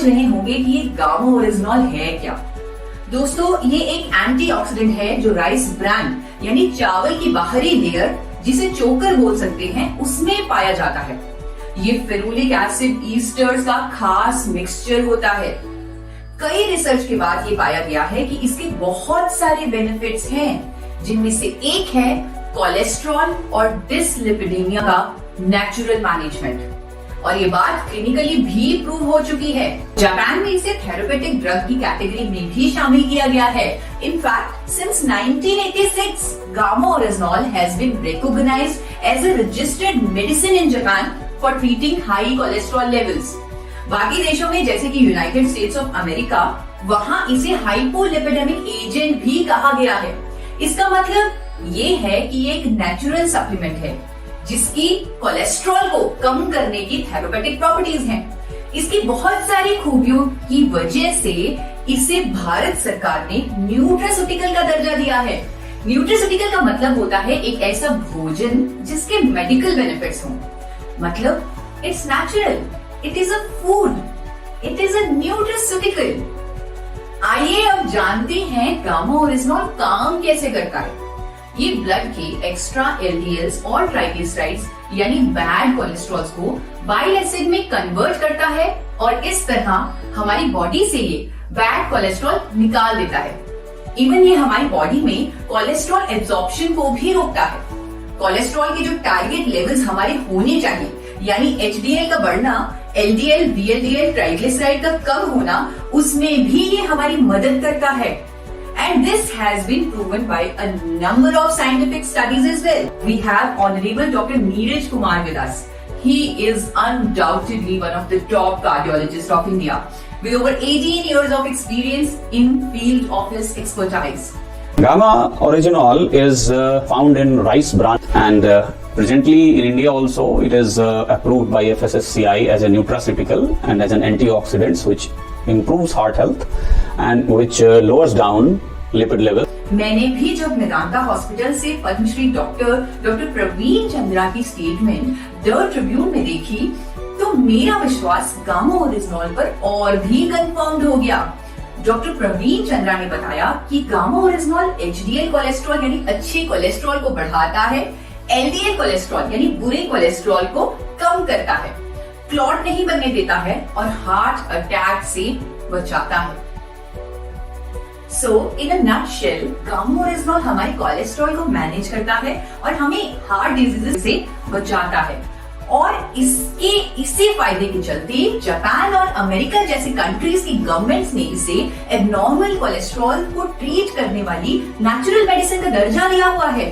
रहे होंगे कि ये गामा ओरिजिनॉल है क्या। दोस्तों, ये एक एंटीऑक्सीडेंट है जो राइस ब्रान यानी चावल की बाहरी लेयर, जिसे चोकर बोल सकते हैं, उसमें पाया जाता है। ये फेरुलिक एसिड ईस्टर्स का खास मिक्सचर होता है। कई रिसर्च के बाद ये पाया गया है कि इसके बहुत सारे बेनिफिट्स हैं, जिनमें से एक है कोलेस्ट्रॉल और डिसलिपिडीमिया का नेचुरल मैनेजमेंट, और ये बात क्लिनिकली भी प्रूव हो चुकी है। जापान में इसे थेरेपेटिक ड्रग की कैटेगरी में भी शामिल किया गया है। In fact since 1986 gamma oryzanol has been recognised as a registered medicine in Japan for treating high cholesterol levels. बाकी देशों में जैसे कि यूनाइटेड स्टेट्स ऑफ अमेरिका, वहां इसे हाइपोलिपिडेमिक एजेंट भी कहा गया है। इसका मतलब ये है कि एक नेचुरल सप्लीमेंट है जिसकी कोलेस्ट्रॉल को कम करने की थेरेपेटिक प्रॉपर्टीज हैं। इसकी बहुत सारी खूबियों की वजह से इसे भारत सरकार ने न्यूट्रास्यूटिकल का दर्जा दिया है। न्यूट्रास्यूटिकल का मतलब होता है एक ऐसा भोजन जिसके मेडिकल बेनिफिट्स हों। मतलब it's natural, it is a food, it is a nutraceutical. आइए अब जानते हैं गामा ओरिजिनॉल काम कैसे करता है। ये ब्लड के एक्स्ट्रा एलडीएल्स और ट्राइग्लिसराइड्स यानी बैड कोलेस्ट्रॉल्स को बाइल एसिड में कन्वर्ट करता है और इस तरह हमारी बॉडी से ये बैड कोलेस्ट्रॉल निकाल देता है। इवन ये हमारी बॉडी में कोलेस्ट्रॉल एब्जॉर्प्शन को भी रोकता है। कोलेस्ट्रॉल के जो टारगेट लेवल्स हमारे होने चाहिए, यानी एचडीएल का बढ़ना, एलडीएल, वीएलडीएल, ट्राइग्लिसराइड का कम होना, उसमें भी ये हमारी मदद करता है। And this has been proven by a number of scientific studies as well. We have Honorable Dr. Neeraj Kumar with us. He is undoubtedly one of the top cardiologists of India, with over 18 years of experience in field of his expertise. Gamma Originol is found in rice bran, and presently in India also it is approved by FSSCI as a nutraceutical and as an antioxidant, which improves heart health and which lowers down lipid level. मैंने भी जब Medanta hospital से Padmashri doctor Praveen Chandra की statement the Tribune में देखी, तो मेरा विश्वास गामा ओरिजिनॉल पर और भी कंफर्म्ड हो गया। डॉक्टर प्रवीण चंद्रा ने बताया कि गामा ओरिजिनॉल एचडीएल कोलेस्ट्रॉल यानी अच्छे कोलेस्ट्रॉल को बढ़ाता है, एलडीएल कोलेस्ट्रॉल यानी बुरे कोलेस्ट्रॉल को कम करता है, क्लॉट नहीं बनने देता है और हार्ट अटैक से बचाता है। सो इन अ नटशेल, गामा ओरिजिनॉल हमारे कोलेस्ट्रॉल को मैनेज करता है और हमें हार्ट डिजीजेस से बचाता है। और इसी फायदे के चलते जापान और अमेरिका जैसी कंट्रीज की गवर्नमेंट्स ने इसे एबनॉर्मल कोलेस्ट्रॉल को ट्रीट करने वाली नेचुरल मेडिसिन का दर्जा दिया हुआ है।